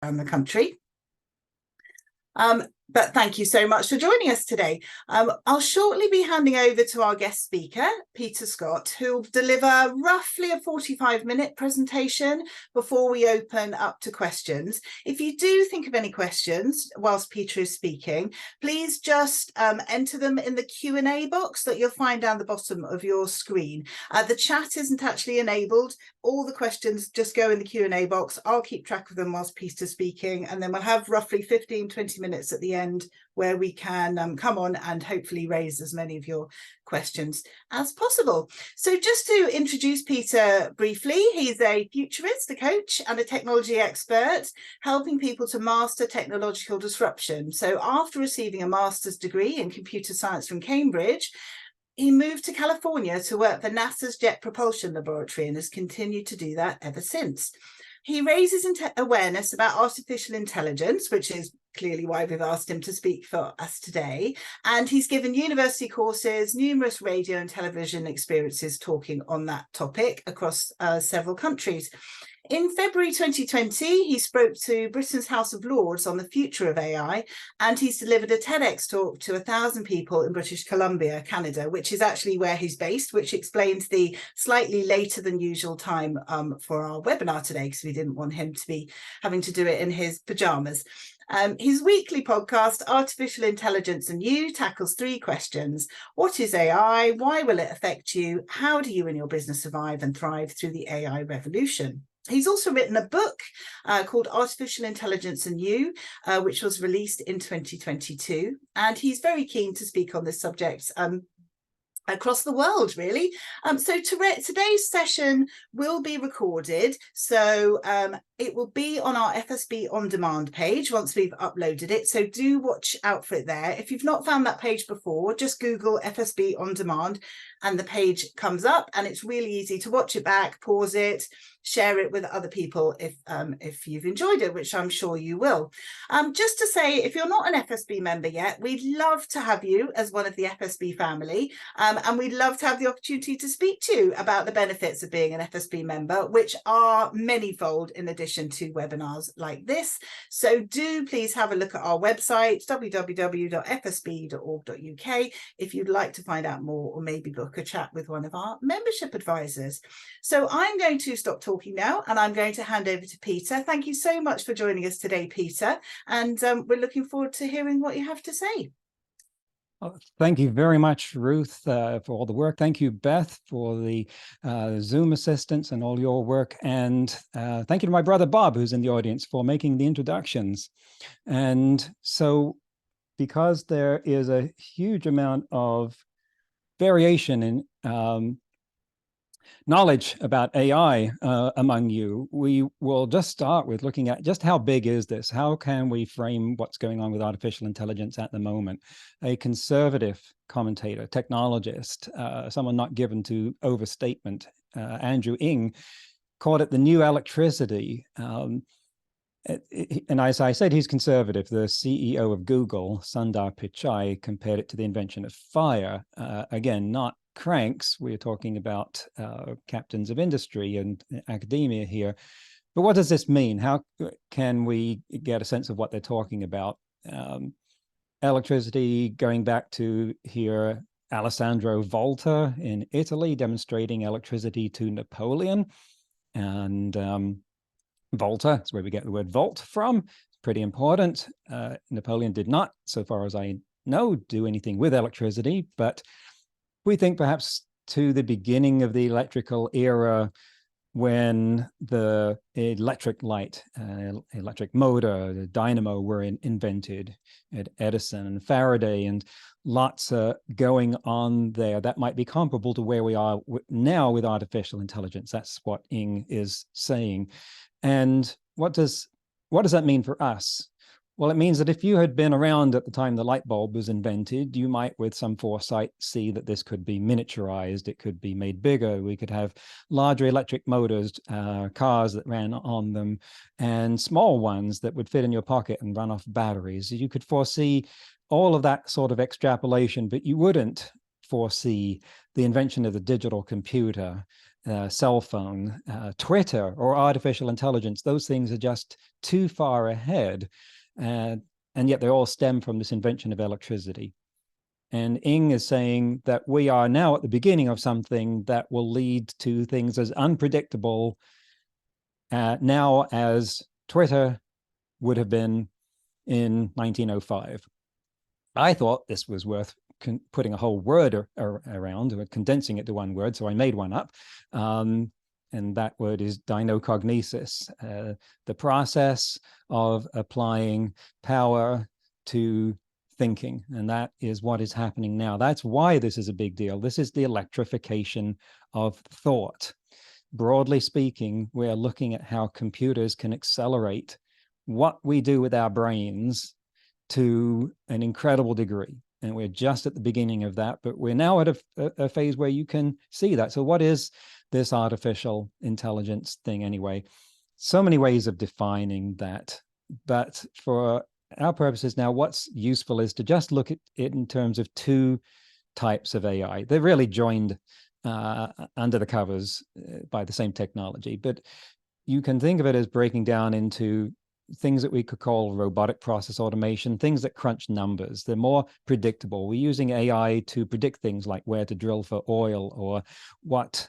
around the country. But thank you so much for joining us today. I'll shortly be handing over to our guest speaker, Peter Scott, who will deliver roughly a 45-minute presentation before we open up to questions. If you do think of any questions whilst Peter is speaking, please just enter them in the Q&A box that you'll find down the bottom of your screen. The chat isn't actually enabled. All the questions just go in the Q&A box. I'll keep track of them whilst Peter's speaking, and then we'll have roughly 15-20 minutes at the end where we can come on and hopefully raise as many of your questions as possible. So just to introduce Peter briefly, he's a futurist, a coach and a technology expert, helping people to master technological disruption. So after receiving a master's degree in computer science from Cambridge, he moved to California to work for NASA's Jet Propulsion Laboratory and has continued to do that ever since. He raises awareness about artificial intelligence, which is clearly why we've asked him to speak for us today. And he's given university courses, numerous radio and television experiences talking on that topic across several countries. In February 2020, he spoke to Britain's House of Lords on the future of AI, and he's delivered a TEDx talk to 1,000 people in British Columbia, Canada, which is actually where he's based, which explains the slightly later than usual time for our webinar today, because we didn't want him to be having to do it in his pajamas. His weekly podcast, Artificial Intelligence and You, tackles 3 questions. What is AI? Why will it affect you? How do you and your business survive and thrive through the AI revolution? He's also written a book called Artificial Intelligence and You, which was released in 2022. And he's very keen to speak on this subject across the world, really. So today's session will be recorded. So it will be on our FSB On Demand page once we've uploaded it. So do watch out for it there. If you've not found that page before, just Google FSB On Demand and the page comes up, and it's really easy to watch it back, pause it, share it with other people if you've enjoyed it, which I'm sure you will. Just to say, if you're not an FSB member yet, we'd love to have you as one of the FSB family, and we'd love to have the opportunity to speak to you about the benefits of being an FSB member, which are manyfold in addition to webinars like this. So do please have a look at our website, www.fsb.org.uk, if you'd like to find out more or maybe book a chat with one of our membership advisors. So I'm going to stop talking now, and I'm going to hand over to Peter. Thank you so much for joining us today, Peter, and we're looking forward to hearing what you have to say. Well, thank you very much, Ruth, for all the work. Thank you, Beth, for the Zoom assistance and all your work. And thank you to my brother, Bob, who's in the audience, for making the introductions. And so because there is a huge amount of variation in knowledge about AI among you, we will just start with looking at just how big is this? How can we frame what's going on with artificial intelligence at the moment? A conservative commentator, technologist, someone not given to overstatement, Andrew Ng, called it the new electricity. And as I said, he's conservative. The CEO of Google, Sundar Pichai, compared it to the invention of fire. Again, not cranks. We're talking about captains of industry and academia here. But what does this mean? How can we get a sense of what they're talking about? Electricity, going back to here, Alessandro Volta in Italy, demonstrating electricity to Napoleon. And Volta, that's where we get the word volt from. It's pretty important. Napoleon did not, so far as I know, do anything with electricity, but we think perhaps to the beginning of the electrical era, when the electric light, electric motor, the dynamo were invented at Edison and Faraday, and lots going on there. That might be comparable to where we are now with artificial intelligence. That's what Ng is saying. And what does that mean for us? Well, it means that if you had been around at the time the light bulb was invented, you might, with some foresight, see that this could be miniaturized. It could be made bigger. We could have larger electric motors, cars that ran on them, and small ones that would fit in your pocket and run off batteries. You could foresee all of that sort of extrapolation, but you wouldn't foresee the invention of the digital computer cell phone, Twitter, or artificial intelligence. Those things are just too far ahead. And yet they all stem from this invention of electricity. And Ng is saying that we are now at the beginning of something that will lead to things as unpredictable now as Twitter would have been in 1905. I thought this was worth putting a whole word around, or condensing it to one word, so I made one up. And that word is deinocognisis, the process of applying power to thinking. And that is what is happening now. That's why this is a big deal. This is the electrification of thought. Broadly speaking, we're looking at how computers can accelerate what we do with our brains to an incredible degree. And we're just at the beginning of that, but we're now at a phase where you can see that. So what is this artificial intelligence thing anyway? So many ways of defining that, but for our purposes now, what's useful is to just look at it in terms of two types of AI. They're really joined under the covers by the same technology, but you can think of it as breaking down into things that we could call robotic process automation, things that crunch numbers. They're more predictable. We're using AI to predict things like where to drill for oil, or what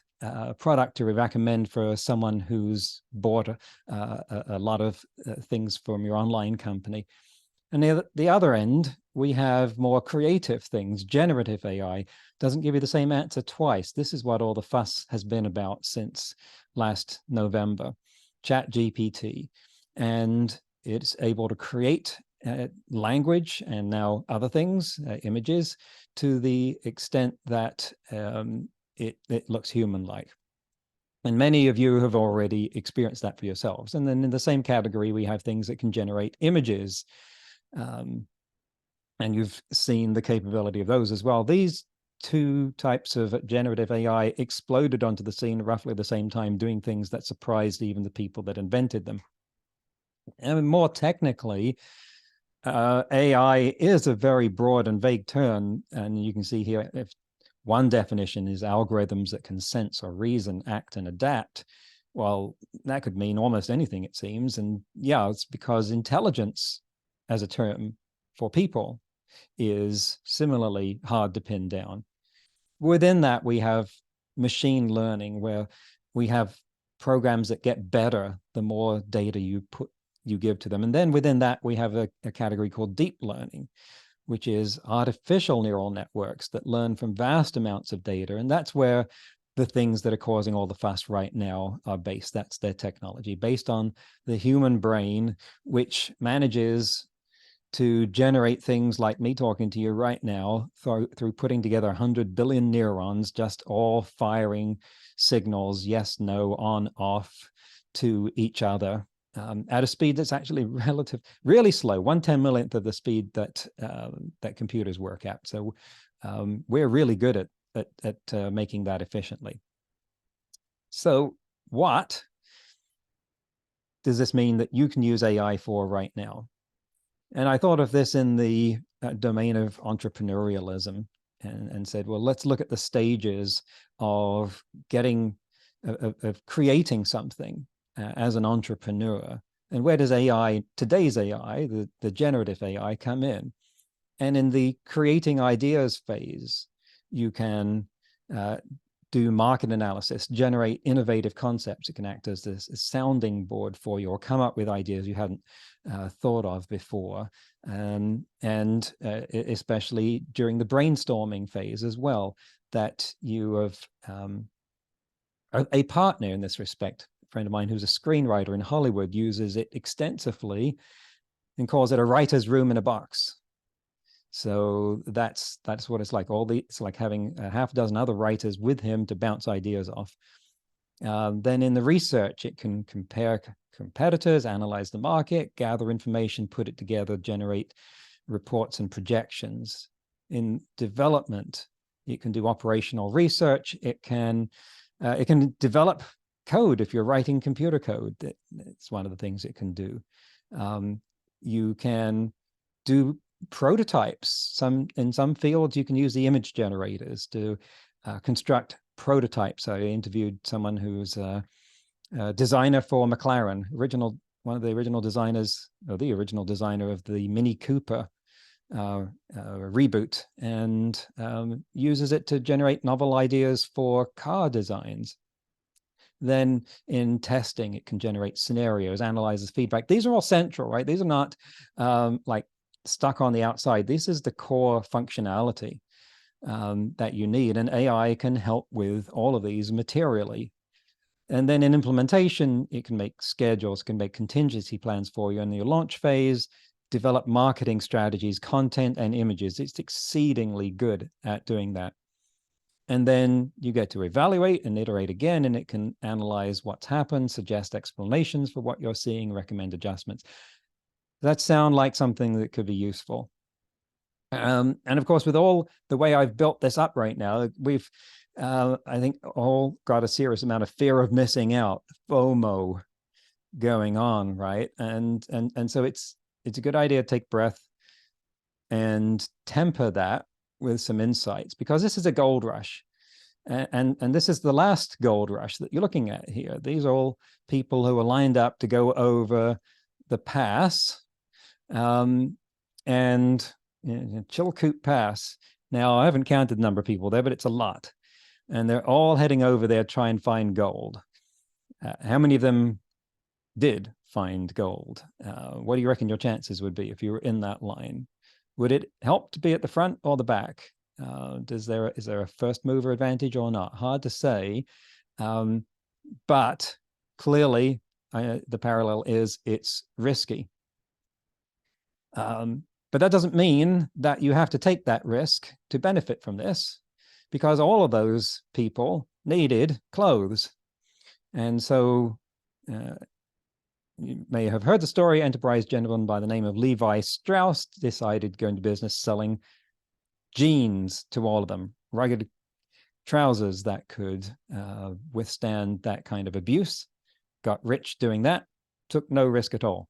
product to recommend for someone who's bought a lot of things from your online company. And the other end, we have more creative things. Generative AI doesn't give you the same answer twice. This is what all the fuss has been about since last November. ChatGPT. And it's able to create language and now other things, images, to the extent that it looks human-like. And many of you have already experienced that for yourselves. And then in the same category, we have things that can generate images. And you've seen the capability of those as well. These two types of generative AI exploded onto the scene roughly at the same time, doing things that surprised even the people that invented them. And more technically, AI is a very broad and vague term. And you can see here, if one definition is algorithms that can sense or reason, act, and adapt. Well, that could mean almost anything, it seems. And yeah, it's because intelligence as a term for people is similarly hard to pin down. Within that, we have machine learning, where we have programs that get better the more data you give to them. And then within that, we have a category called deep learning, which is artificial neural networks that learn from vast amounts of data. And that's where the things that are causing all the fuss right now are based. That's their technology, based on the human brain, which manages to generate things like me talking to you right now through putting together 100 billion neurons, just all firing signals, yes, no, on, off, to each other at a speed that's actually really slow, 1/10 of the speed that computers work at. So we're really good at making that efficiently. So what does this mean that you can use AI for right now? And I thought of this in the domain of entrepreneurialism, and said, well, let's look at the stages of creating something as an entrepreneur. And where does AI, today's AI, the generative AI, come in? And in the creating ideas phase, you can do market analysis, generate innovative concepts. It can act as this sounding board for you, or come up with ideas you hadn't thought of before. And especially during the brainstorming phase as well, that you have a partner in this respect. A friend of mine who's a screenwriter in Hollywood uses it extensively and calls it a writer's room in a box. So that's what it's like. It's like having a half dozen other writers with him to bounce ideas off. Then in the research, it can compare competitors, analyze the market, gather information, put it together, generate reports and projections. In development, it can do operational research. It can develop code if you're writing computer code. It's one of the things it can do. You can do prototypes. In some fields, you can use the image generators to construct prototypes. I interviewed someone who's a designer for McLaren, one of the original designers, or the original designer of the Mini Cooper reboot, and uses it to generate novel ideas for car designs. Then in testing, it can generate scenarios, analyzes feedback. These are all central, right? These are not like stuck on the outside. This is the core functionality that you need, and AI can help with all of these materially. And then in implementation, it can make schedules, can make contingency plans for you in your launch phase, develop marketing strategies, content, and images. It's exceedingly good at doing that. And then you get to evaluate and iterate again, and it can analyze what's happened, suggest explanations for what you're seeing, recommend adjustments. That sound like something that could be useful. And of course, with all the way I've built this up right now, we've, I think, all got a serious amount of fear of missing out, FOMO, going on, right? And so it's a good idea to take breath and temper that with some insights, because this is a gold rush. And this is the last gold rush that you're looking at here. These are all people who are lined up to go over the pass, and Chilkoot Pass. Now, I haven't counted the number of people there, but it's a lot. And they're all heading over there to try and find gold. How many of them did find gold? What do you reckon your chances would be if you were in that line? Would it help to be at the front or the back? Is there a first mover advantage or not? Hard to say, but clearly the parallel is it's risky. But that doesn't mean that you have to take that risk to benefit from this, because all of those people needed clothes. And so you may have heard the story. Enterprise gentleman by the name of Levi Strauss decided to go into business selling jeans to all of them, rugged trousers that could withstand that kind of abuse. Got rich doing that, took no risk at all.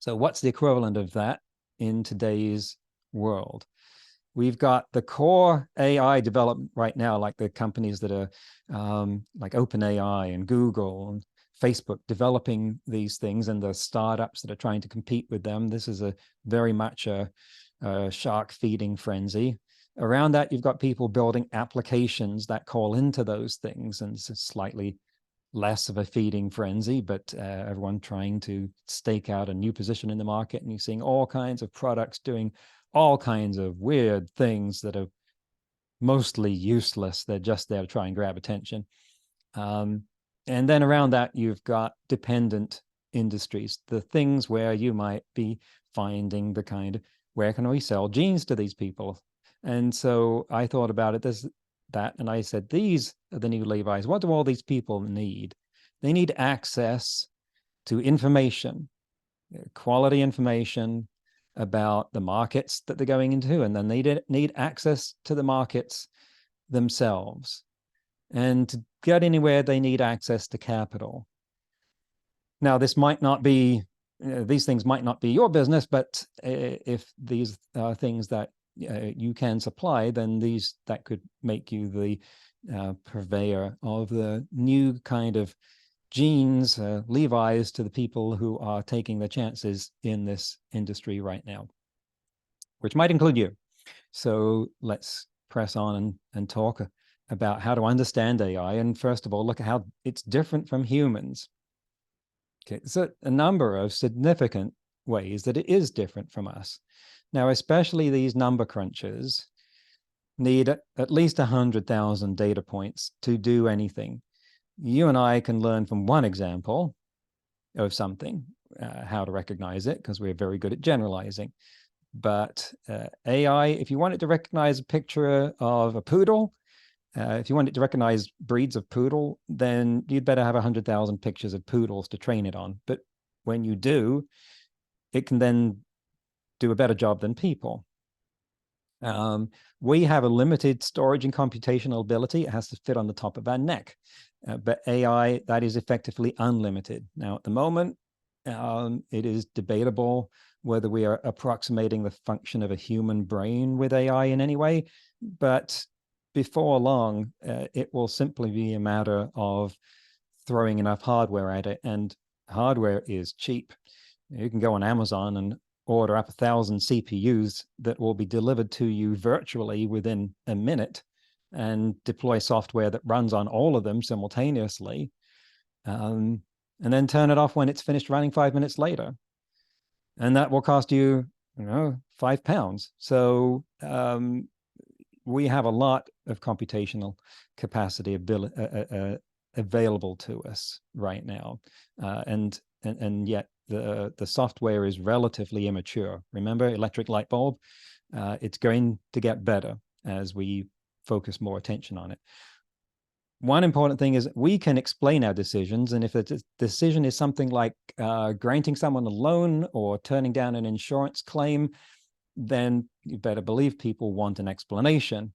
So what's the equivalent of that in today's world? We've got the core AI development right now, like the companies that are like OpenAI and Google and Facebook developing these things, and the startups that are trying to compete with them. This is a very much a shark feeding frenzy. Around that, you've got people building applications that call into those things, and it's a slightly less of a feeding frenzy, but everyone trying to stake out a new position in the market, and you're seeing all kinds of products doing all kinds of weird things that are mostly useless. They're just there to try and grab attention. And then around that, you've got dependent industries, the things where you might be finding the kind of, where can we sell jeans to these people? And so I thought about it as that, and I said, these are the new Levi's. What do all these people need? They need access to information, quality information about the markets that they're going into, and then they need access to the markets themselves. And to get anywhere, they need access to capital. Now, this might not be, these things might not be your business, but if these are things that you can supply, then that could make you the purveyor of the new kind of jeans, Levi's, to the people who are taking the chances in this industry right now, which might include you. So let's press on and talk about how to understand AI. And first of all, look at how it's different from humans. Okay, so a number of significant ways that it is different from us. Now, especially these number crunchers need at least 100,000 data points to do anything. You and I can learn from one example of something, how to recognize it, because we're very good at generalizing. But AI, if you want it to recognize a picture of a poodle, if you want it to recognize breeds of poodle, then you'd better have 100,000 pictures of poodles to train it on. But when you do, it can then do a better job than people. We have a limited storage and computational ability. It has to fit on the top of our neck. But AI, that is effectively unlimited. Now, at the moment, it is debatable whether we are approximating the function of a human brain with AI in any way. But before long, it will simply be a matter of throwing enough hardware at it, and hardware is cheap. You can go on Amazon and order up 1,000 CPUs that will be delivered to you virtually within a minute, and deploy software that runs on all of them simultaneously, and then turn it off when it's finished running 5 minutes later. And that will cost you, £5. So we have a lot of computational capacity available to us right now, and yet the software is relatively immature. Remember, electric light bulb, it's going to get better as we focus more attention on it. One important thing is we can explain our decisions, and if a decision is something like granting someone a loan or turning down an insurance claim, then you better believe people want an explanation.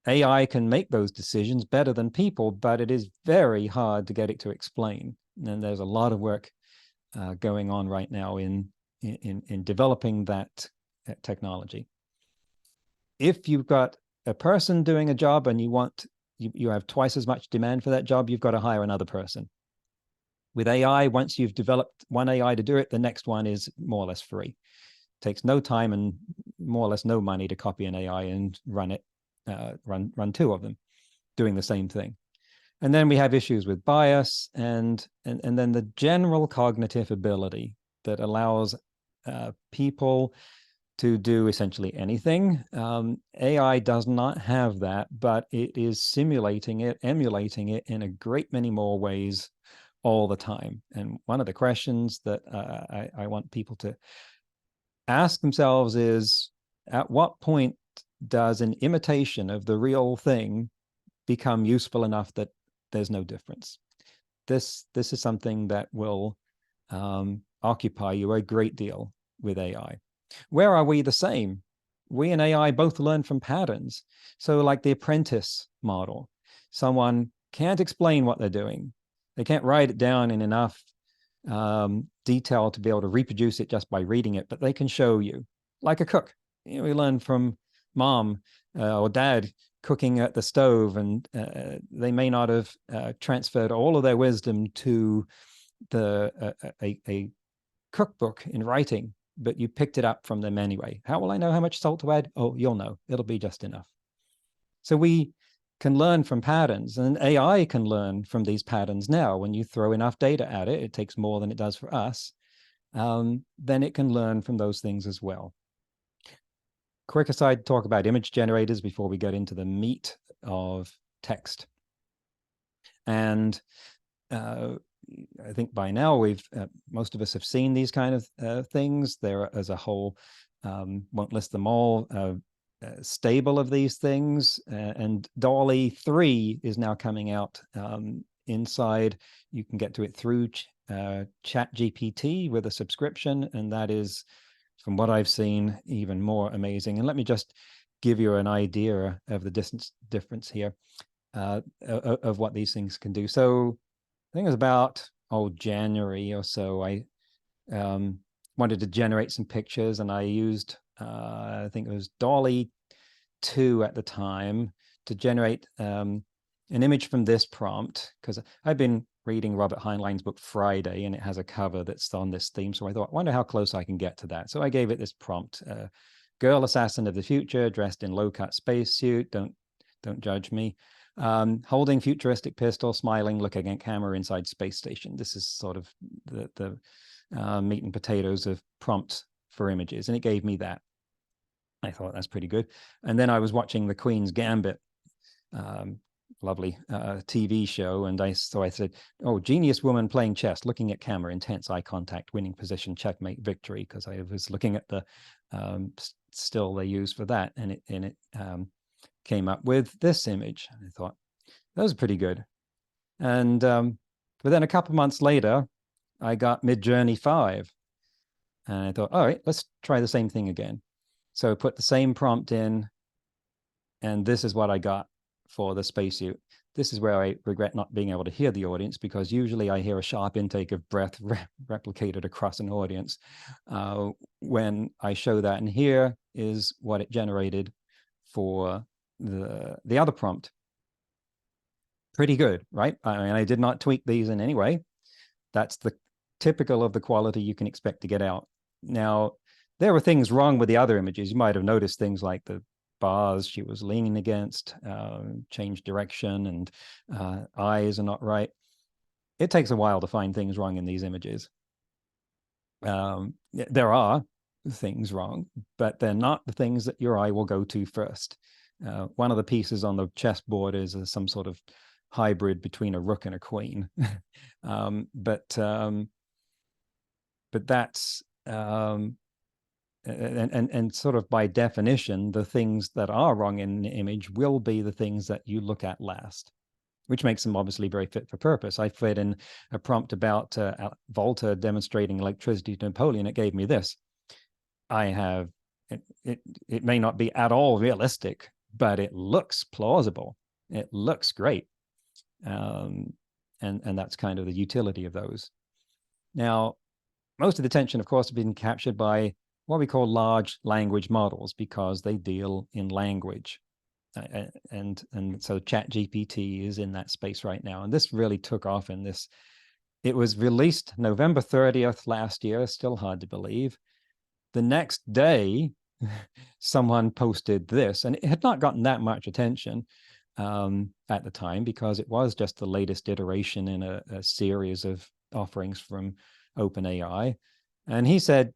AI can make those decisions better than people, but it is very hard to get it to explain. And there's a lot of work going on right now in developing that technology. If you've got a person doing a job and you have twice as much demand for that job, you've got to hire another person. With AI, once you've developed one AI to do it, the next one is more or less free. It takes no time and more or less no money to copy an AI and run it, run two of them doing the same thing. And then we have issues with bias and then the general cognitive ability that allows people to do essentially anything. AI does not have that, but it is simulating it, emulating it in a great many more ways all the time. And one of the questions that I want people to ask themselves is, at what point does an imitation of the real thing become useful enough that there's no difference? This is something that will occupy you a great deal with AI. Where are we the same? We and AI both learn from patterns. So like the apprentice model, someone can't explain what they're doing. They can't write it down in enough detail to be able to reproduce it just by reading it, but they can show you, like a cook. We learn from mom or dad cooking at the stove, and they may not have transferred all of their wisdom to a cookbook in writing, but you picked it up from them anyway. How will I know how much salt to add? Oh, you'll know. It'll be just enough. So we can learn from patterns, and AI can learn from these patterns now. When you throw enough data at it, it takes more than it does for us, then it can learn from those things as well. Quick aside, talk about image generators before we get into the meat of text. And I think by now most of us have seen these kind of things. There as a whole, won't list them all, stable of these things, and DALL-E 3 is now coming out. Inside, you can get to it through ChatGPT with a subscription, and that is, from what I've seen, even more amazing. And let me just give you an idea of the difference here of what these things can do. So I think it was about January or so, I wanted to generate some pictures, and I used I think it was DALL-E 2 at the time to generate an image from this prompt, because I've been reading Robert Heinlein's book Friday, and it has a cover that's on this theme. So I thought, I wonder how close I can get to that. So I gave it this prompt: girl assassin of the future, dressed in low-cut spacesuit. Don't judge me. Holding futuristic pistol, smiling, looking at camera inside space station. This is sort of the meat and potatoes of prompts for images, and it gave me that. I thought that's pretty good. And then I was watching The Queen's Gambit, lovely TV show, and I said, oh, genius woman playing chess, looking at camera, intense eye contact, winning position, checkmate, victory, because I was looking at the still they use for that, and it came up with this image. I thought that was pretty good. And but then a couple months later, I got Midjourney 5, and I thought, all right, let's try the same thing again. So I put the same prompt in, and this is what I got for the spacesuit. This is where I regret not being able to hear the audience, because usually I hear a sharp intake of breath replicated across an audience when I show that. And here is what it generated for the other prompt, pretty good, right? I mean, I did not tweak these in any way. That's the typical of the quality you can expect to get out. Now, there were things wrong with the other images. You might have noticed things like the bars she was leaning against, changed direction, and eyes are not right. It takes a while to find things wrong in these images. There are things wrong, but they're not the things that your eye will go to first. One of the pieces on the chessboard is some sort of hybrid between a rook and a queen. But that's and sort of by definition, the things that are wrong in the image will be the things that you look at last, which makes them obviously very fit for purpose. I fed in a prompt about Volta demonstrating electricity to Napoleon. It gave me this. I have, it may not be at all realistic, but it looks plausible. It looks great. And that's kind of the utility of those. Now, most of the attention, of course, has been captured by what we call large language models because they deal in language. And so ChatGPT is in that space right now. And this really took off in this. It was released November 30th last year, still hard to believe. The next day, someone posted this, and it had not gotten that much attention at the time because it was just the latest iteration in a series of offerings from OpenAI. And he said,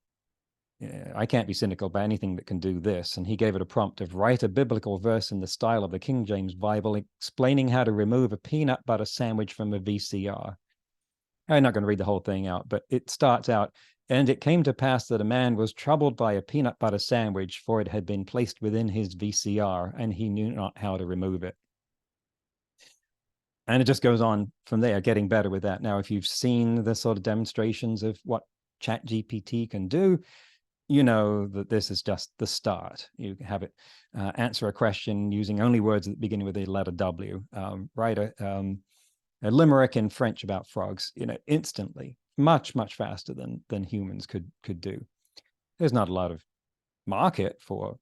I can't be cynical about anything that can do this. And he gave it a prompt of write a biblical verse in the style of the King James Bible, explaining how to remove a peanut butter sandwich from a VCR. I'm not going to read the whole thing out, but it starts out, and it came to pass that a man was troubled by a peanut butter sandwich, for it had been placed within his VCR, and he knew not how to remove it. And it just goes on from there, getting better with that. Now, if you've seen the sort of demonstrations of what ChatGPT can do, you know that this is just the start. You have it answer a question using only words that begin with the letter W. Write a limerick in French about frogs, instantly, much faster than humans could do. There's not a lot of market for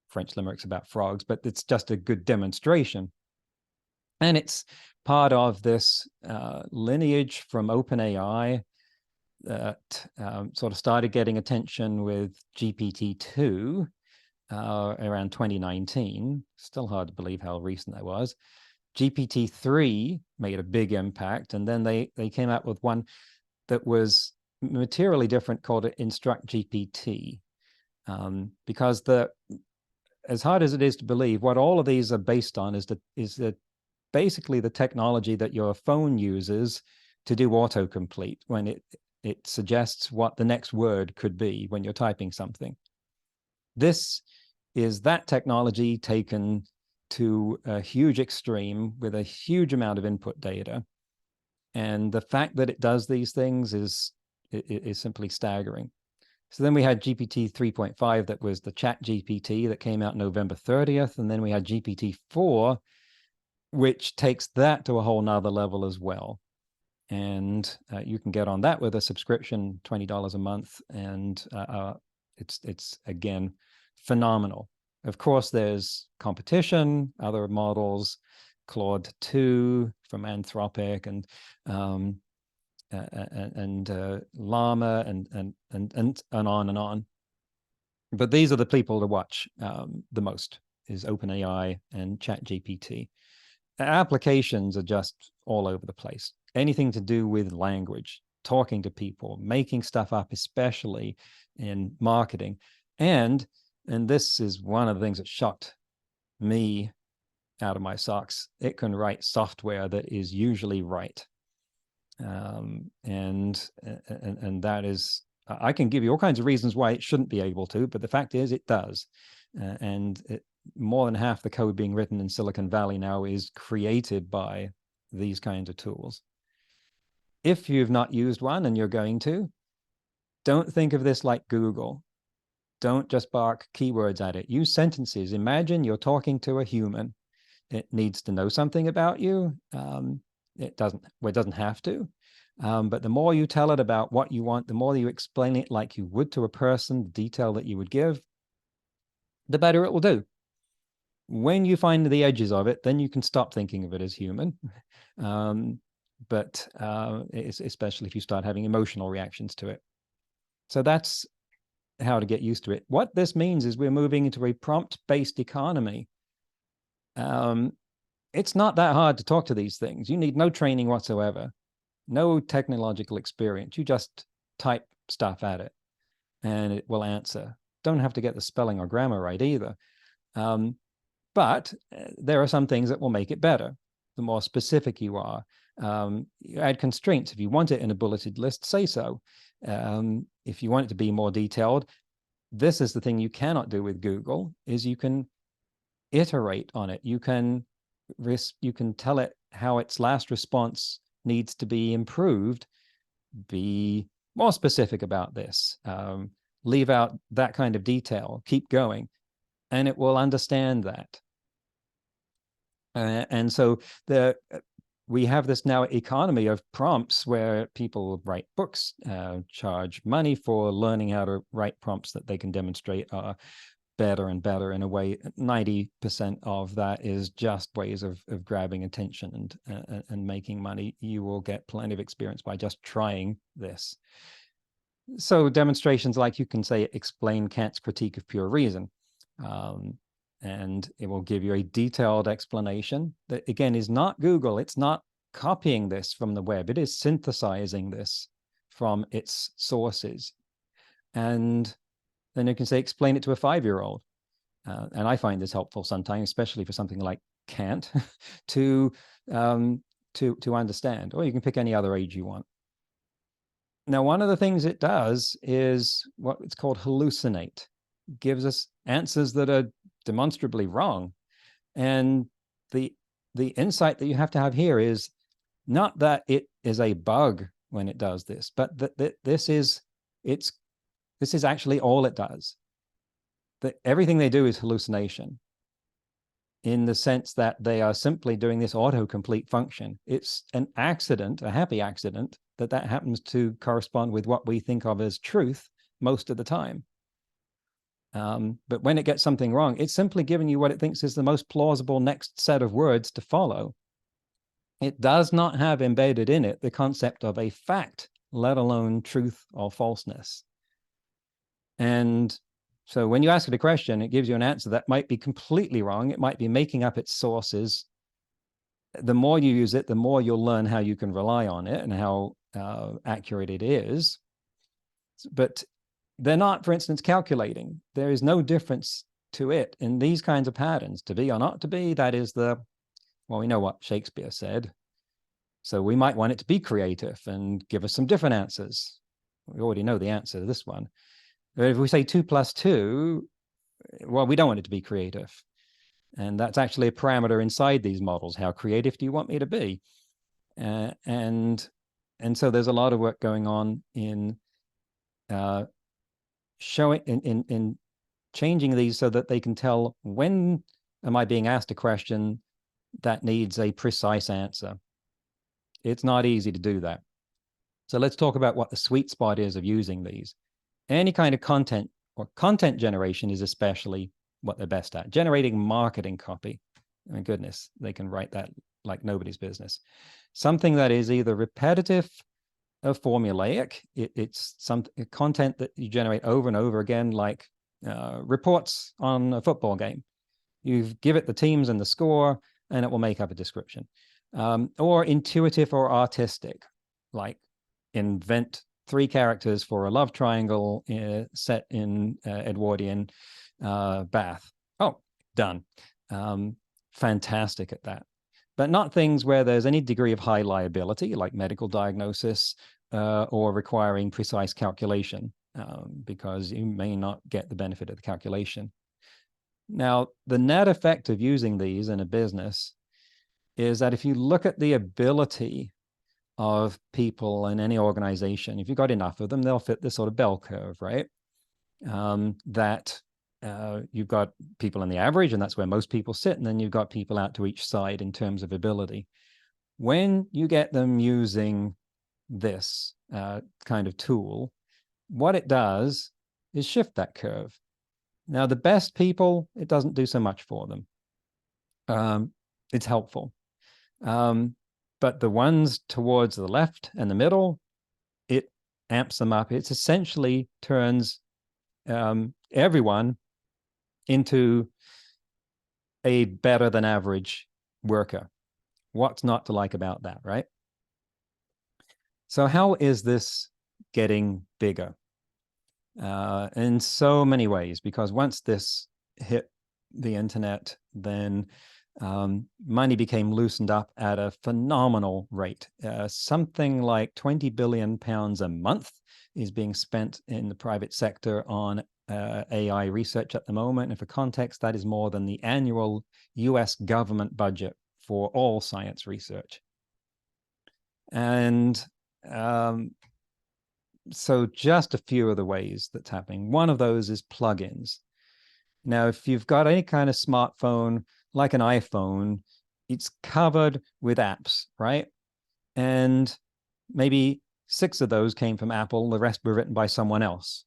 French limericks about frogs, but it's just a good demonstration. And it's part of this lineage from OpenAI that sort of started getting attention with GPT-2 around 2019. Still hard to believe how recent that was. GPT-3 made a big impact, and then they came out with one that was materially different called Instruct GPT, because as hard as it is to believe, what all of these are based on is that basically the technology that your phone uses to do autocomplete when it suggests what the next word could be when you're typing something. This is that technology taken to a huge extreme with a huge amount of input data. And the fact that it does these things is simply staggering. So then we had GPT 3.5 that was the Chat GPT that came out November 30th. And then we had GPT-4, which takes that to a whole nother level as well. And you can get on that with a subscription, $20 a month. And it's again, phenomenal. Of course, there's competition, other models, Claude 2 from Anthropic, and Llama, and on and on. But these are the people to watch the most, is OpenAI and ChatGPT. Applications are just all over the place. Anything to do with language, talking to people, making stuff up, especially in marketing. And this is one of the things that shocked me out of my socks. It can write software that is usually right. And that is, I can give you all kinds of reasons why it shouldn't be able to, but the fact is it does. And more than half the code being written in Silicon Valley now is created by these kinds of tools. If you've not used one and you're going to, don't think of this like Google. Don't just bark keywords at it. Use sentences. Imagine you're talking to a human. It needs to know something about you. It doesn't have to. But the more you tell it about what you want, the more you explain it like you would to a person, the detail that you would give, the better it will do. When you find the edges of it, then you can stop thinking of it as human. But especially if you start having emotional reactions to it. So that's how to get used to it. What this means is we're moving into a prompt-based economy. It's not that hard to talk to these things. You need no training whatsoever, no technological experience. You just type stuff at it and it will answer. Don't have to get the spelling or grammar right either. But there are some things that will make it better. The more specific you are, you add constraints. If you want it in a bulleted list, say so. If you want it to be more detailed, this is the thing you cannot do with Google, is you can iterate on it. You can tell it how its last response needs to be improved. Be more specific about this. Leave out that kind of detail. Keep going. And it will understand that. And so we have this now economy of prompts where people write books, charge money for learning how to write prompts that they can demonstrate are better and better in a way. 90% of that is just ways of grabbing attention and making money. You will get plenty of experience by just trying this. So demonstrations like, you can say, explain Kant's critique of pure reason. And it will give you a detailed explanation that, again, is not Google. It's not copying this from the web. It is synthesizing this from its sources. And then you can say, explain it to a 5-year-old. And I find this helpful sometimes, especially for something like Kant, to understand. Or you can pick any other age you want. Now, one of the things it does is what it's called hallucinate. It gives us answers that are demonstrably wrong. And the insight that you have to have here is not that it is a bug when it does this, but that this is actually all it does. That everything they do is hallucination, in the sense that they are simply doing this autocomplete function. It's an accident, a happy accident, that happens to correspond with what we think of as truth most of the time. But when it gets something wrong, it's simply giving you what it thinks is the most plausible next set of words to follow. It does not have embedded in it the concept of a fact, let alone truth or falseness. And so when you ask it a question, it gives you an answer that might be completely wrong. It might be making up its sources. The more you use it, the more you'll learn how you can rely on it and how accurate it is. But they're not, for instance, calculating. There is no difference to it in these kinds of patterns. To be or not to be, that is well, we know what Shakespeare said. So we might want it to be creative and give us some different answers. We already know the answer to this one. But if we say 2 + 2, well, we don't want it to be creative. And that's actually a parameter inside these models. How creative do you want me to be? And so there's a lot of work going on in showing in changing these so that they can tell, when am I being asked a question that needs a precise answer? It's not easy to do that. So let's talk about what the sweet spot is of using these. Any kind of content, or content generation, is especially what they're best at. Generating marketing copy. Oh my goodness, they can write that like nobody's business. Something that is either repetitive or formulaic. It's some content that you generate over and over again, like reports on a football game. You give it the teams and the score, and it will make up a description. Or intuitive or artistic, like invent 3 characters for a love triangle set in Edwardian Bath. Oh, done. Fantastic at that. But not things where there's any degree of high liability, like medical diagnosis, or requiring precise calculation, because you may not get the benefit of the calculation. Now, the net effect of using these in a business is that if you look at the ability of people in any organization, if you've got enough of them, they'll fit this sort of bell curve, right? You've got people in the average, and that's where most people sit, and then you've got people out to each side in terms of ability. When you get them using this kind of tool, what it does is shift that curve. Now, the best people, it doesn't do so much for them. it's helpful. But the ones towards the left and the middle, it amps them up. It essentially turns everyone into a better than average worker. What's not to like about that, right? So how is this getting bigger? In so many ways, because once this hit the internet, then money became loosened up at a phenomenal rate. Something like 20 billion pounds a month is being spent in the private sector on AI research at the moment. And for context, that is more than the annual US government budget for all science research. And so just a few of the ways that's happening. One of those is plugins. Now, if you've got any kind of smartphone, like an iPhone, it's covered with apps, right? And maybe 6 of those came from Apple, the rest were written by someone else.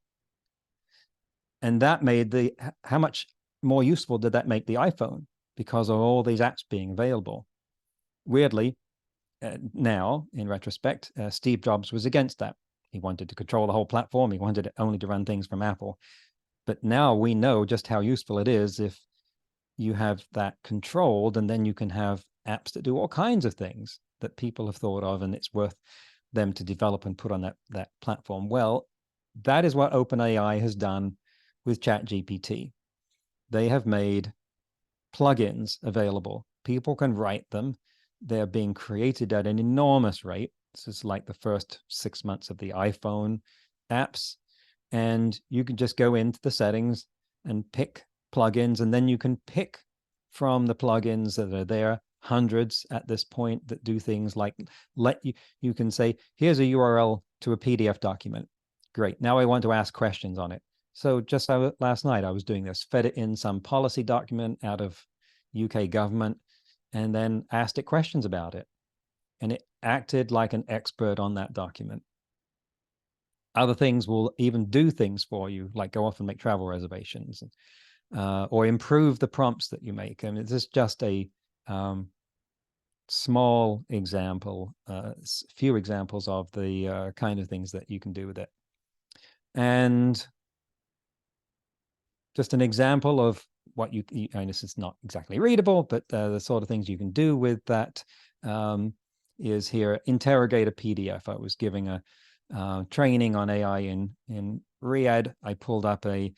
And that made how much more useful did that make the iPhone because of all these apps being available? Weirdly, now, in retrospect, Steve Jobs was against that. He wanted to control the whole platform. He wanted it only to run things from Apple. But now we know just how useful it is if you have that controlled, and then you can have apps that do all kinds of things that people have thought of, and it's worth them to develop and put on that platform. Well, that is what OpenAI has done with ChatGPT. They have made plugins available. People can write them. They're being created at an enormous rate. This is like the first 6 months of the iPhone apps. And you can just go into the settings and pick plugins, and then you can pick from the plugins that are there, hundreds at this point, that do things like you can say, here's a URL to a PDF document. Great. Now I want to ask questions on it. So just last night I was doing this, fed it in some policy document out of UK government, and then asked it questions about it. And it acted like an expert on that document. Other things will even do things for you, like go off and make travel reservations, or improve the prompts that you make. I mean, this is just a small example, few examples of the kind of things that you can do with it. And just an example of what and this is not exactly readable, but the sort of things you can do with that is here. Interrogate a PDF. I was giving a training on AI in Riyadh. I pulled up a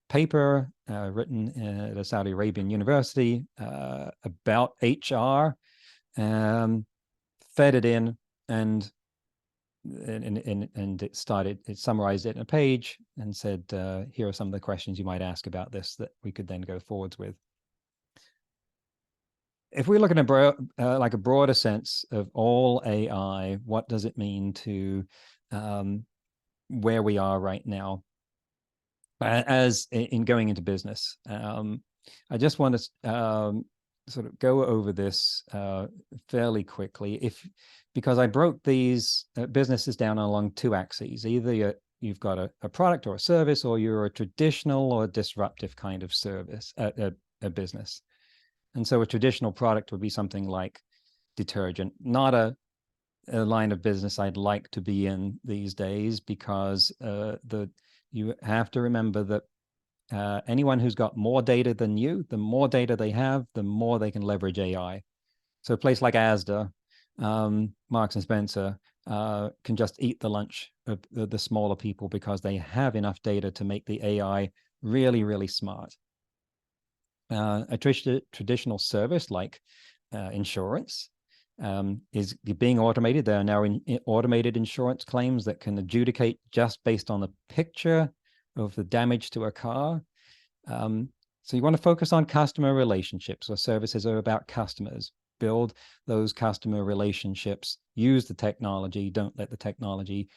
paper written at a Saudi Arabian university about HR, fed it in, and it summarized it in a page and said, here are some of the questions you might ask about this that we could then go forwards with. If we look at like a broader sense of all AI, what does it mean to where we are right now as in going into business? I just want to sort of go over this fairly quickly, because I broke these businesses down along 2 axes. Either you've got a product or a service, or you're a traditional or disruptive kind of service, a business. And so a traditional product would be something like detergent, not a line of business I'd like to be in these days, because you have to remember that anyone who's got more data than you, the more data they have, the more they can leverage AI. So a place like Asda, Marks and Spencer, can just eat the lunch of the smaller people because they have enough data to make the AI really, really smart. A traditional service like insurance is being automated. There are now automated insurance claims that can adjudicate just based on the picture of the damage to a car. So you want to focus on customer relationships. So services are about customers. Build those customer relationships. Use the technology. Don't let the technology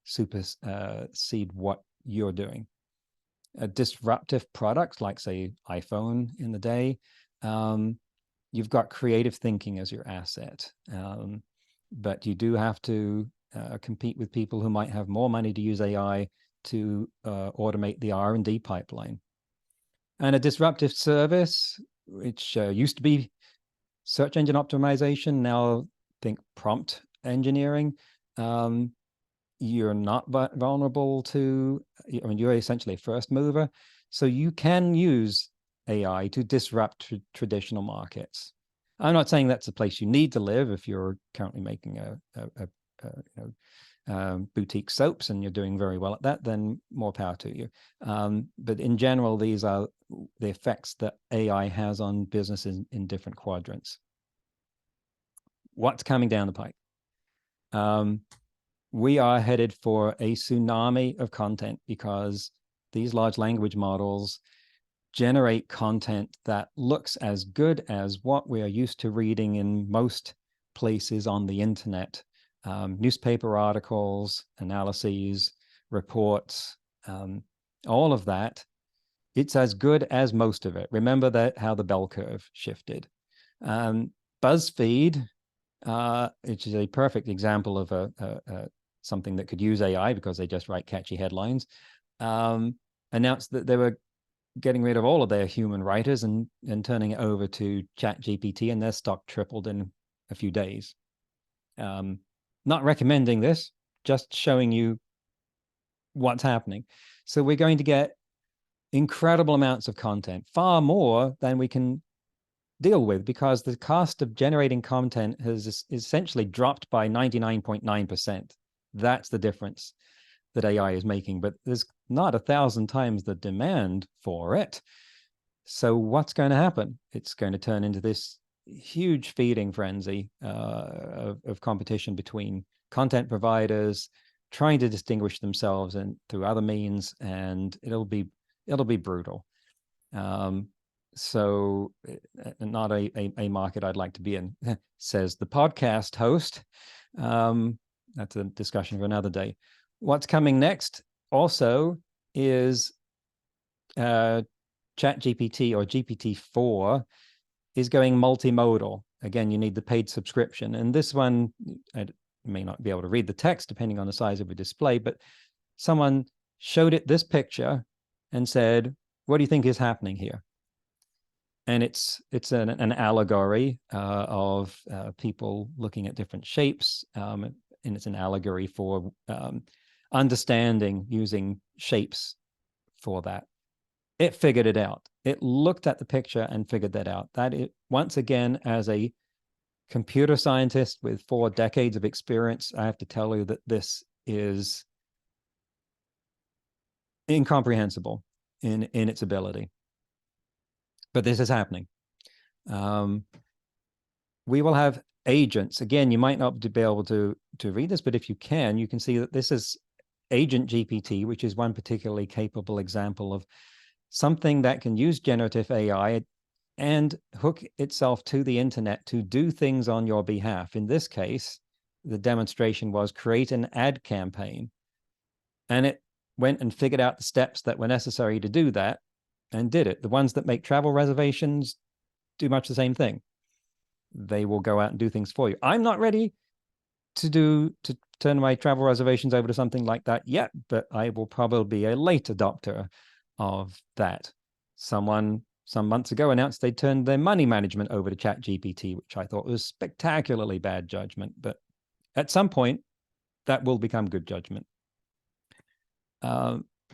supersede what you're doing. Disruptive products like, say, iPhone in the day, you've got creative thinking as your asset, but you do have to compete with people who might have more money to use AI to automate the R&D pipeline. And a disruptive service which used to be search engine optimization, now think prompt engineering. You're not vulnerable to, I mean, you're essentially a first mover. So you can use AI to disrupt traditional markets. I'm not saying that's a place you need to live if you're currently making boutique soaps and you're doing very well at that, then more power to you. But in general, these are the effects that AI has on businesses in different quadrants. What's coming down the pike? We are headed for a tsunami of content because these large language models generate content that looks as good as what we are used to reading in most places on the internet. Newspaper articles, analyses, reports, all of that. It's as good as most of it. Remember that how the bell curve shifted. BuzzFeed, which is a perfect example of something that could use AI because they just write catchy headlines, announced that they were getting rid of all of their human writers and turning it over to ChatGPT, and their stock tripled in a few days. Not recommending this, just showing you what's happening. So we're going to get incredible amounts of content, far more than we can deal with, because the cost of generating content has essentially dropped by 99.9%. That's the difference that AI is making, but there's not 1,000 times the demand for it. So what's going to happen? It's going to turn into this huge feeding frenzy of competition between content providers trying to distinguish themselves and through other means, and it'll be brutal. So not a market I'd like to be in, says the podcast host. That's a discussion for another day. What's coming next also is ChatGPT, or GPT-4, is going multimodal. Again, you need the paid subscription. And this one, I may not be able to read the text depending on the size of the display, but someone showed it this picture and said, what do you think is happening here? And it's an allegory of people looking at different shapes, and it's an allegory for understanding using shapes for that. It figured it out. It looked at the picture and figured that out. That it, once again, as a computer scientist with 4 decades of experience, I have to tell you that this is incomprehensible in its ability. But this is happening. We will have agents. Again, you might not be able to read this, but if you can see that this is Agent GPT, which is one particularly capable example of something that can use generative AI and hook itself to the internet to do things on your behalf. In this case, the demonstration was create an ad campaign. And it went and figured out the steps that were necessary to do that and did it. The ones that make travel reservations do much the same thing. They will go out and do things for you. I'm not ready to turn my travel reservations over to something like that yet, but I will probably be a late adopter of that. Someone some months ago announced they turned their money management over to ChatGPT, which I thought was spectacularly bad judgment. But at some point, that will become good judgment.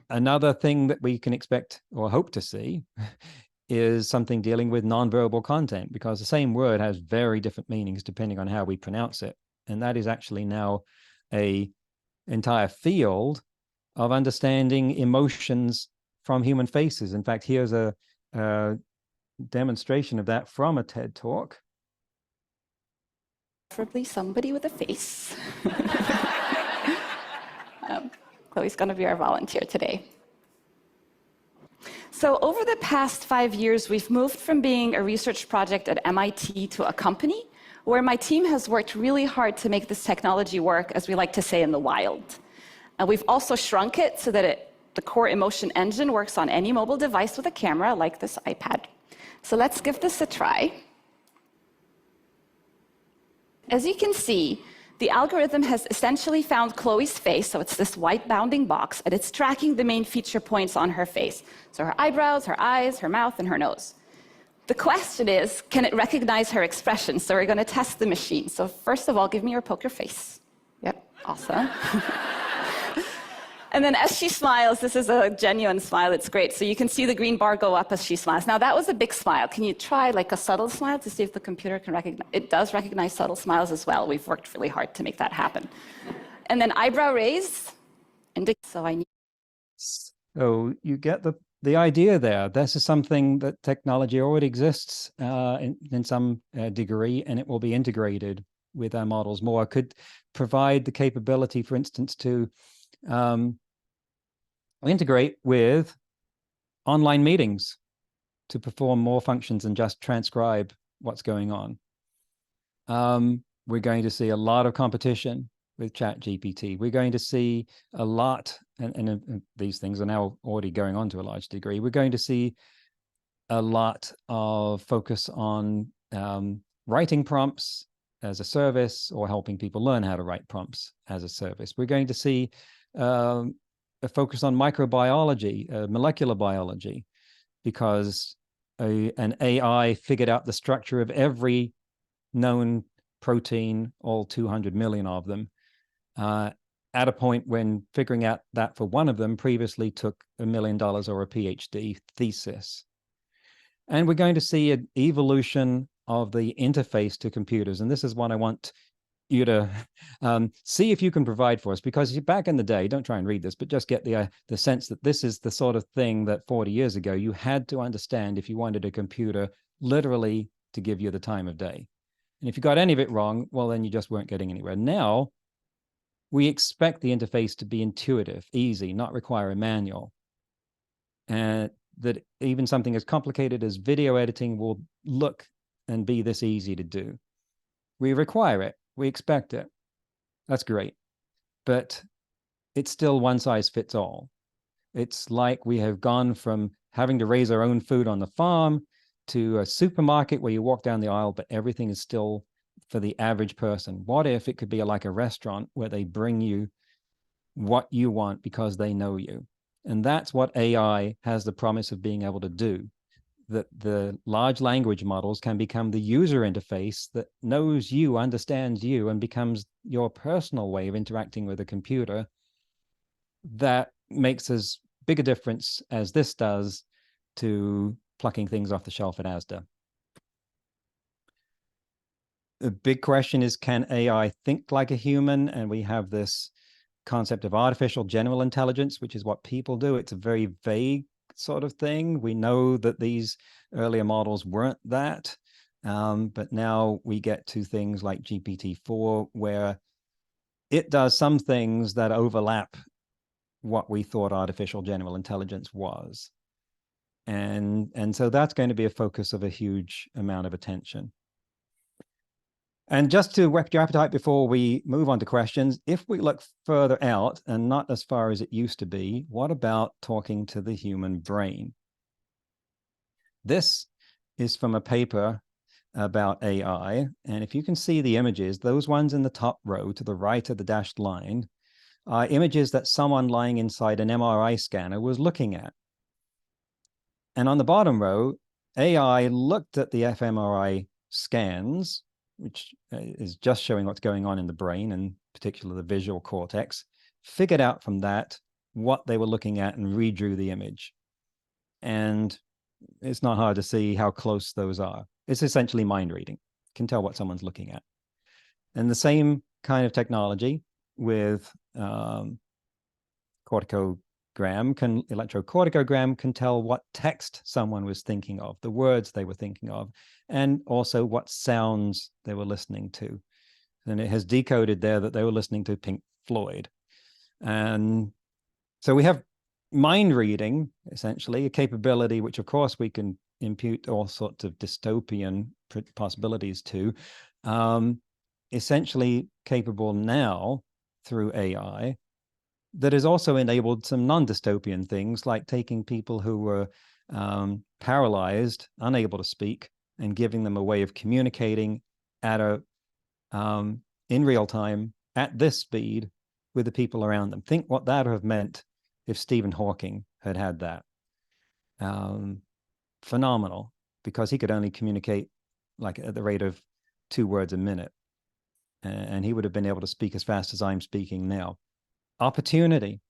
Another thing that we can expect or hope to see is something dealing with nonverbal content, because the same word has very different meanings depending on how we pronounce it. And that is actually now an entire field of understanding emotions from human faces. In fact, here's a demonstration of that from a TED Talk. Preferably somebody with a face. Chloe's going to be our volunteer today. So over the past 5 years, we've moved from being a research project at MIT to a company where my team has worked really hard to make this technology work, as we like to say, in the wild. And we've also shrunk it so that the core emotion engine works on any mobile device with a camera, like this iPad. So let's give this a try. As you can see, the algorithm has essentially found Chloe's face, so it's this white bounding box, and it's tracking the main feature points on her face. So her eyebrows, her eyes, her mouth, and her nose. The question is, can it recognize her expression? So we're going to test the machine. So first of all, give me your poker face. Yep, awesome. And then as she smiles, this is a genuine smile, it's great. So you can see the green bar go up as she smiles. Now that was a big smile. Can you try like a subtle smile to see if the computer can recognize? It does recognize subtle smiles as well. We've worked really hard to make that happen. And then eyebrow raise. So I need. So you get the idea there. This is something that technology already exists in some degree, and it will be integrated with our models more. Could provide the capability, for instance, to integrate with online meetings to perform more functions than just transcribe what's going on. We're going to see a lot of competition with ChatGPT. We're going to see a lot, and these things are now already going on to a large degree. We're going to see a lot of focus on writing prompts as a service, or helping people learn how to write prompts as a service. We're going to see a focus on microbiology, molecular biology, because an AI figured out the structure of every known protein, all 200 million of them, at a point when figuring out that for one of them previously took $1 million or a PhD thesis. And we're going to see an evolution of the interface to computers. And this is what I want you to see if you can provide for us, because back in the day, don't try and read this, but just get the sense that this is the sort of thing that 40 years ago you had to understand if you wanted a computer literally to give you the time of day. And if you got any of it wrong, well, then you just weren't getting anywhere. Now, we expect the interface to be intuitive, easy, not require a manual. And that even something as complicated as video editing will look and be this easy to do. We require it. We expect it. That's great. But it's still one size fits all. It's like we have gone from having to raise our own food on the farm to a supermarket where you walk down the aisle, but everything is still for the average person. What if it could be like a restaurant where they bring you what you want because they know you? And that's what AI has the promise of being able to do. That the large language models can become the user interface that knows you, understands you, and becomes your personal way of interacting with a computer. That makes as big a difference as this does to plucking things off the shelf at Asda. The big question is, can AI think like a human? And we have this concept of artificial general intelligence, which is what people do. It's a very vague sort of thing. We know that these earlier models weren't that, but now we get to things like GPT-4, where it does some things that overlap what we thought artificial general intelligence was. And so that's going to be a focus of a huge amount of attention. And just to whet your appetite before we move on to questions, if we look further out and not as far as it used to be, what about talking to the human brain? This is from a paper about AI. And if you can see the images, those ones in the top row to the right of the dashed line are images that someone lying inside an MRI scanner was looking at. And on the bottom row, AI looked at the fMRI scans, which is just showing what's going on in the brain, and particularly the visual cortex, figured out from that what they were looking at and redrew the image. And it's not hard to see how close those are. It's essentially mind reading. You can tell what someone's looking at. And the same kind of technology with electrocorticogram can tell what text someone was thinking of, the words they were thinking of, and also what sounds they were listening to. And it has decoded there that they were listening to Pink Floyd. And so we have mind reading, essentially, a capability which, of course, we can impute all sorts of dystopian possibilities to, essentially capable now through AI, that has also enabled some non-dystopian things, like taking people who were paralyzed, unable to speak, and giving them a way of communicating at in real time at this speed with the people around them. Think what that would have meant if Stephen Hawking had had that. Phenomenal. because he could only communicate like at the rate of 2 words a minute. And he would have been able to speak as fast as I'm speaking now. Opportunity.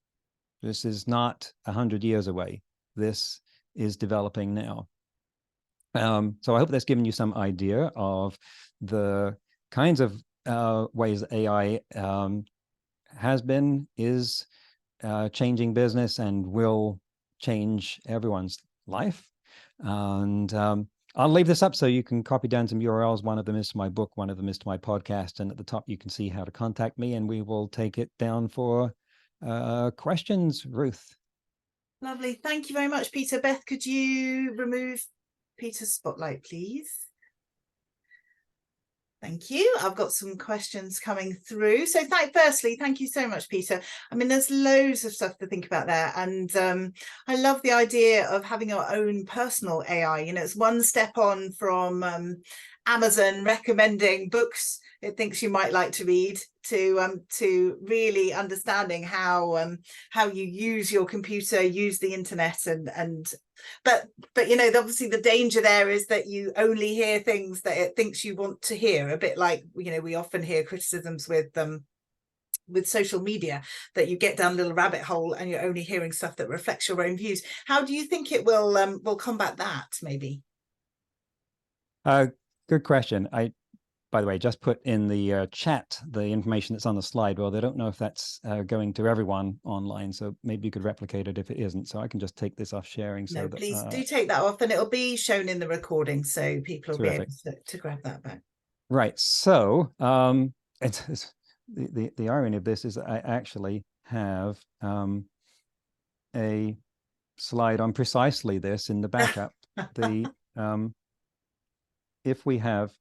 This is not 100 years away. This is developing now. So I hope that's given you some idea of the kinds of ways that AI has been, is changing business, and will change everyone's life. And I'll leave this up so you can copy down some URLs. One of them is to my book, one of them is to my podcast, and at the top you can see how to contact me, and we will take it down for questions. Ruth. Lovely. Thank you very much, Peter. Beth, could you remove Peter's spotlight, please? Thank you. I've got some questions coming through. So firstly, thank you so much, Peter. I mean, there's loads of stuff to think about there. And I love the idea of having your own personal AI. You know, it's one step on from Amazon recommending books it thinks you might like to read, to really understanding how you use your computer, use the internet, but you know, obviously the danger there is that you only hear things that it thinks you want to hear, a bit like, you know, we often hear criticisms with social media, that you get down a little rabbit hole and you're only hearing stuff that reflects your own views. How do you think it will combat that, maybe? Good question. I, by the way, just put in the chat the information that's on the slide. Well, they don't know if that's going to everyone online, so maybe you could replicate it if it isn't. So I can just take this off sharing. So No, that, please do take that off, and it'll be shown in the recording, so people will terrific. be able to grab that back. Right. So it's the irony of this is I actually have a slide on precisely this in the backup. If we have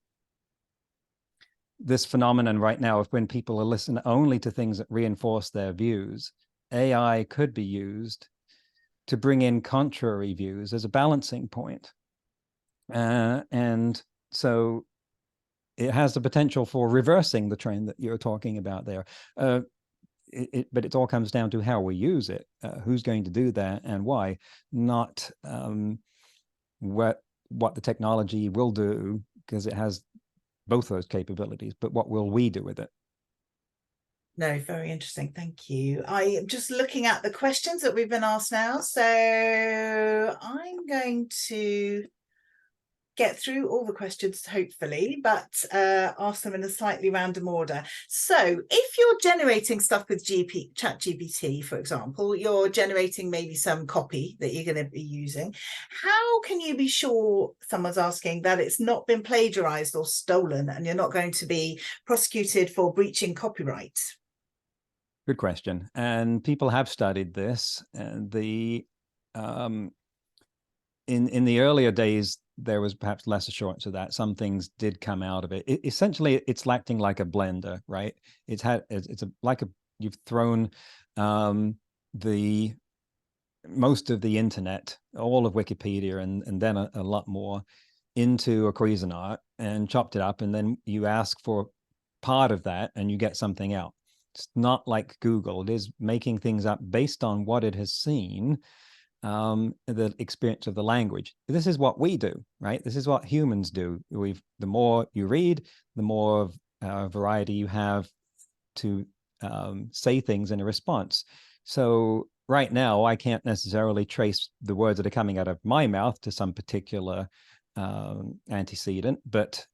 this phenomenon right now of when people are listening only to things that reinforce their views, AI could be used to bring in contrary views as a balancing point. And so it has the potential for reversing the trend that you're talking about there. But it all comes down to how we use it, who's going to do that and why, not what the technology will do, because it has both those capabilities, but what will we do with it? No, very interesting. Thank you. I am just looking at the questions that we've been asked now. So I'm going to get through all the questions, hopefully, but ask them in a slightly random order. So if you're generating stuff with ChatGPT, for example, you're generating maybe some copy that you're going to be using, how can you be sure, someone's asking, that it's not been plagiarized or stolen and you're not going to be prosecuted for breaching copyright? Good question. And people have studied this. And in the earlier days, there was perhaps less assurance of that. Some things did come out of it. Essentially, it's acting like a blender, right? You've thrown most of the internet, all of Wikipedia, and then a lot more into a Cuisinart and chopped it up, and then you ask for part of that and you get something out. It's not like Google. It is making things up based on what it has seen, the experience of the language. This is what we do, right? This is what humans do. The more you read, the more variety you have to say things in a response. So right now, I can't necessarily trace the words that are coming out of my mouth to some particular antecedent, but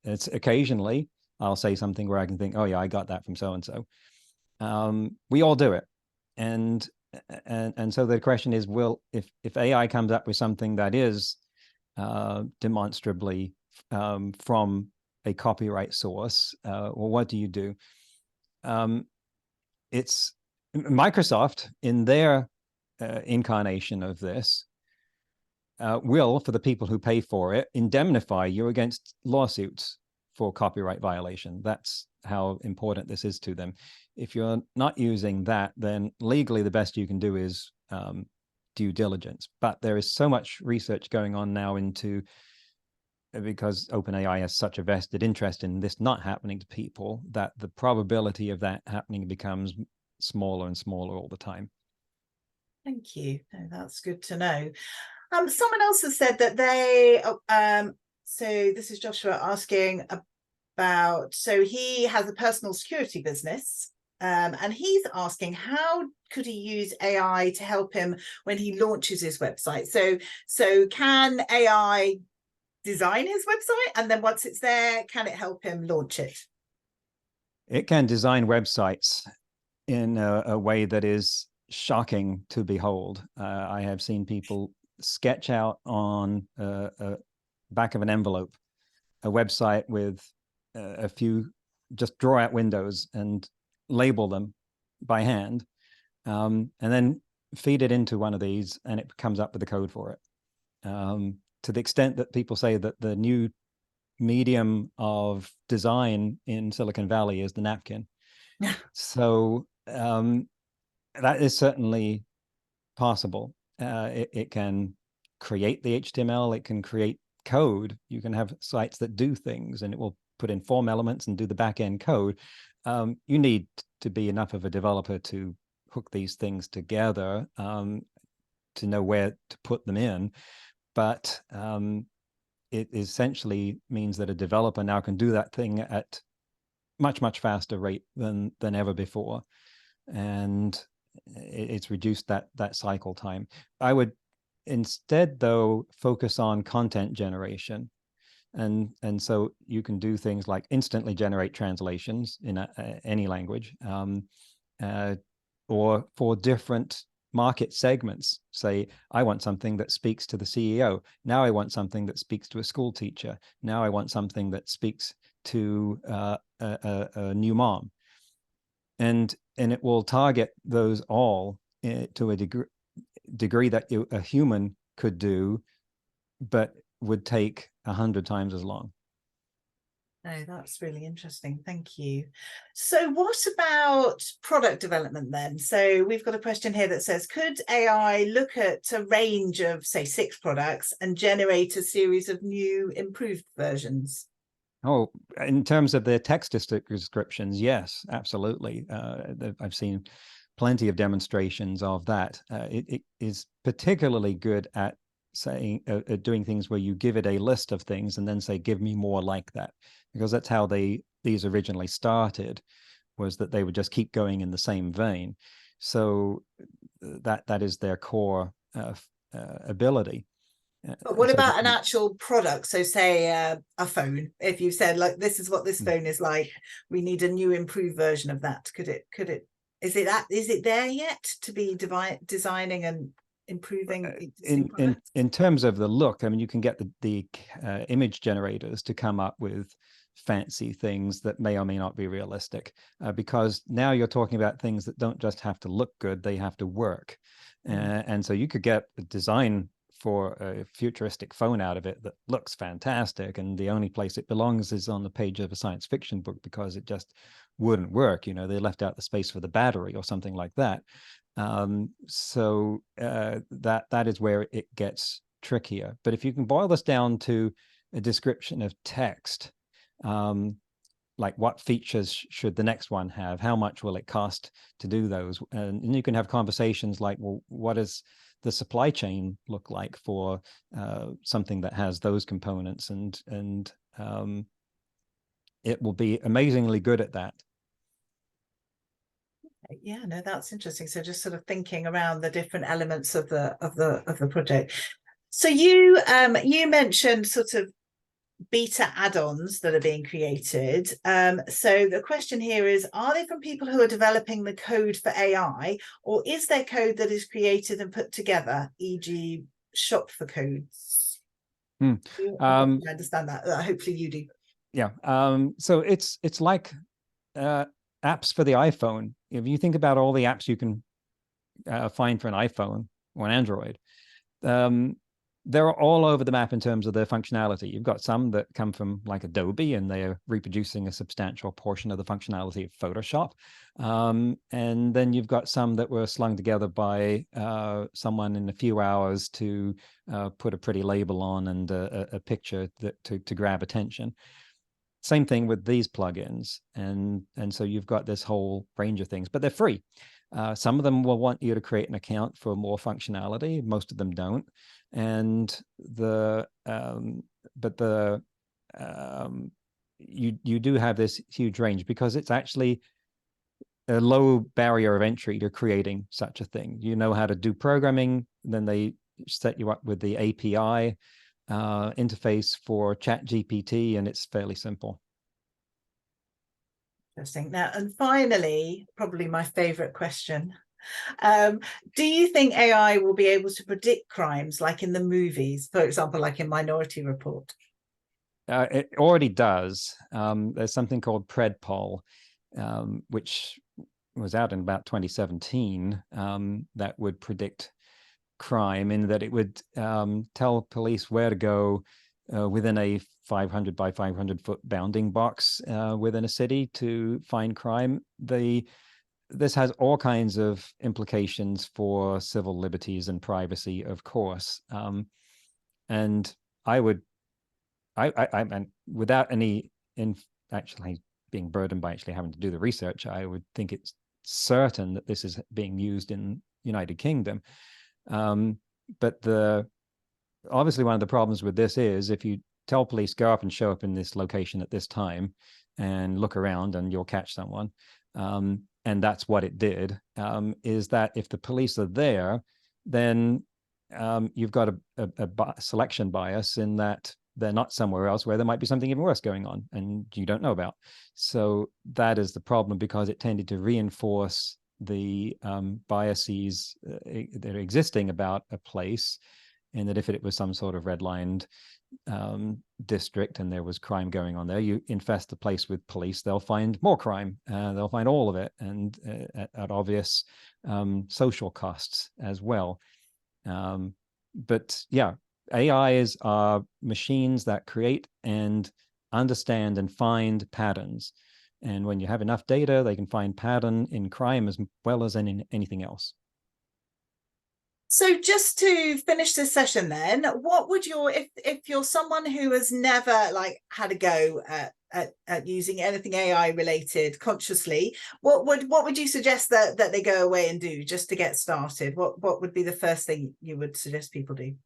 it's occasionally I'll say something where I can think, oh yeah, I got that from so-and-so. We all do it. And so the question is, if AI comes up with something that is demonstrably from a copyright source, well, what do you do? It's Microsoft, in their incarnation of this, will, for the people who pay for it, indemnify you against lawsuits for copyright violation. That's how important this is to them. If you're not using that, then legally the best you can do is due diligence. But there is so much research going on now because OpenAI has such a vested interest in this not happening to people, that the probability of that happening becomes smaller and smaller all the time. Thank you. No, that's good to know. Someone else has said that they, so this is Joshua asking about, so he has a personal security business, and he's asking how could he use AI to help him when he launches his website? So can AI design his website, and then once it's there, can it help him launch it? It can design websites in a way that is shocking to behold. I have seen people sketch out on a back of an envelope a website with a few, just draw out windows and label them by hand, and then feed it into one of these, and it comes up with the code for it. To the extent that people say that the new medium of design in Silicon Valley is the napkin. So that is certainly possible. It can create the HTML, it can create code. You can have sites that do things, and it will put in form elements and do the back end code. You need to be enough of a developer to hook these things together, to know where to put them in. But it essentially means that a developer now can do that thing at much faster rate than ever before, and it's reduced that cycle time. I would instead, though, focus on content generation, and so you can do things like instantly generate translations in any language, or for different market segments. Say, I want something that speaks to the CEO. Now I want something that speaks to a school teacher. Now I want something that speaks to a new mom. And it will target those all to a degree that a human could do, but would take 100 times as long. Oh, that's really interesting. Thank you. So what about product development then? So we've got a question here that says, could AI look at a range of, say, 6 products and generate a series of new improved versions? Oh, in terms of the text descriptions, yes, absolutely. I've seen plenty of demonstrations of that. It is particularly good at saying, doing things where you give it a list of things and then say, give me more like that, because that's how these originally started, was that they would just keep going in the same vein. So that is their core ability. But what about an actual product? So say a phone, if you said, like, this is what this phone is like, we need a new improved version of that. Is it there yet to be designing and improving in terms of the look? I mean, you can get the image generators to come up with fancy things that may or may not be realistic, because now you're talking about things that don't just have to look good, they have to work. And so you could get a design for a futuristic phone out of it that looks fantastic, and the only place it belongs is on the page of a science fiction book, because it just wouldn't work. You know, they left out the space for the battery or something like that. So that is where it gets trickier. But if you can boil this down to a description of text, like what features should the next one have, how much will it cost to do those, and you can have conversations like, well, what does the supply chain look like for something that has those components, and it will be amazingly good at that. Yeah, no, that's interesting. So just sort of thinking around the different elements of the project. So you mentioned sort of beta add-ons that are being created. So the question here is, are they from people who are developing the code for AI, or is there code that is created and put together, e.g. shop for codes? I understand that. Hopefully you do. Yeah. So it's like apps for the iPhone. If you think about all the apps you can find for an iPhone or an Android, they're all over the map in terms of their functionality. You've got some that come from like Adobe, and they're reproducing a substantial portion of the functionality of Photoshop. And then you've got some that were slung together by someone in a few hours to put a pretty label on and a picture to grab attention. Same thing with these plugins. And so you've got this whole range of things, but they're free. Some of them will want you to create an account for more functionality. Most of them don't. And you do have this huge range because it's actually a low barrier of entry to creating such a thing. You know how to do programming, then they set you up with the API interface for ChatGPT, and it's fairly simple. Interesting. Now, and finally, probably my favorite question. Do you think AI will be able to predict crimes like in the movies, for example, like in Minority Report? It already does. There's something called PredPol, which was out in about 2017, that would predict crime, in that it would tell police where to go within a 500 by 500 foot bounding box within a city to find crime. This has all kinds of implications for civil liberties and privacy, of course. And and without any actually being burdened by actually having to do the research, I would think it's certain that this is being used in United Kingdom. But obviously one of the problems with this is if you tell police go up and show up in this location at this time and look around and you'll catch someone, and that's what it did, is that if the police are there, then you've got a selection bias in that they're not somewhere else where there might be something even worse going on and you don't know about. So that is the problem, because it tended to reinforce the biases that are existing about a place, and that if it was some sort of redlined district and there was crime going on there, you infest the place with police, they'll find more crime, they'll find all of it, and at obvious social costs as well. But yeah, AIs are machines that create and understand and find patterns. And when you have enough data, they can find pattern in crime as well as in anything else. So just to finish this session then, what would if you're someone who has never had a go at using anything AI related consciously, what would you suggest that they go away and do just to get started? What would be the first thing you would suggest people do?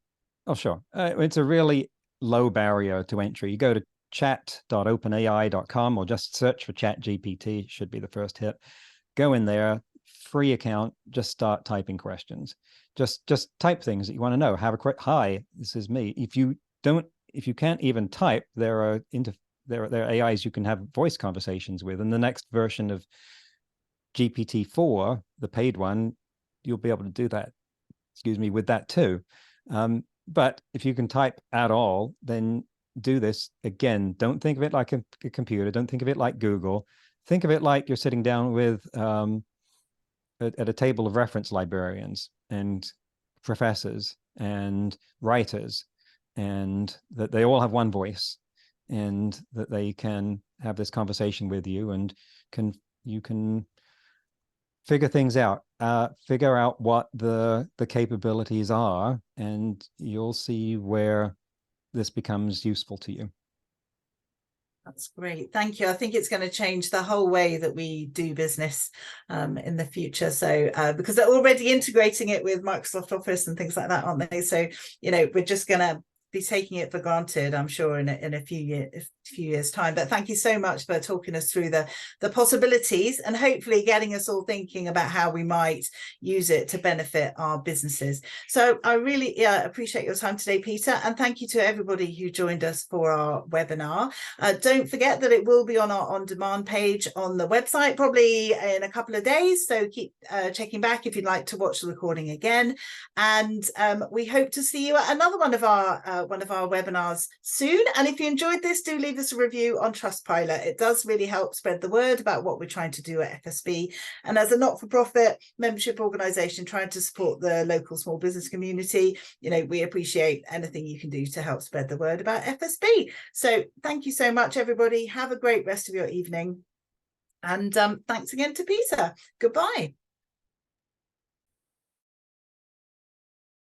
Oh, sure. It's a really low barrier to entry. You go to chat.openai.com or just search for ChatGPT, should be the first hit. Go in there, free account, just start typing questions. Just type things that you want to know. Have a quick hi, this is me. If you can't even type, there are AIs you can have voice conversations with. And the next version of GPT-4, the paid one, you'll be able to do that, with that too. But if you can type at all, then do this. Again, don't think of it like a computer. Don't think of it like Google. Think of it like you're sitting down with at a table of reference librarians and professors and writers, and that they all have one voice, and that they can have this conversation with you, and you can figure things out, figure out what the capabilities are, and you'll see where this becomes useful to you. That's great. Thank you. I think it's going to change the whole way that we do business in the future. So because they're already integrating it with Microsoft Office and things like that, aren't they? So, we're just going to be taking it for granted, I'm sure, in a few years time. But thank you so much for talking us through the possibilities, and hopefully getting us all thinking about how we might use it to benefit our businesses. So I really appreciate your time today, Peter, and thank you to everybody who joined us for our webinar. Don't forget that it will be on our on-demand page on the website probably in a couple of days, so keep checking back if you'd like to watch the recording again. And we hope to see you at another one of our webinars soon. And if you enjoyed this, do leave us a review on Trustpilot. It does really help spread the word about what we're trying to do at FSB. And as a not-for-profit membership organisation trying to support the local small business community, we appreciate anything you can do to help spread the word about FSB. So thank you so much, everybody. Have a great rest of your evening. And thanks again to Peter. Goodbye.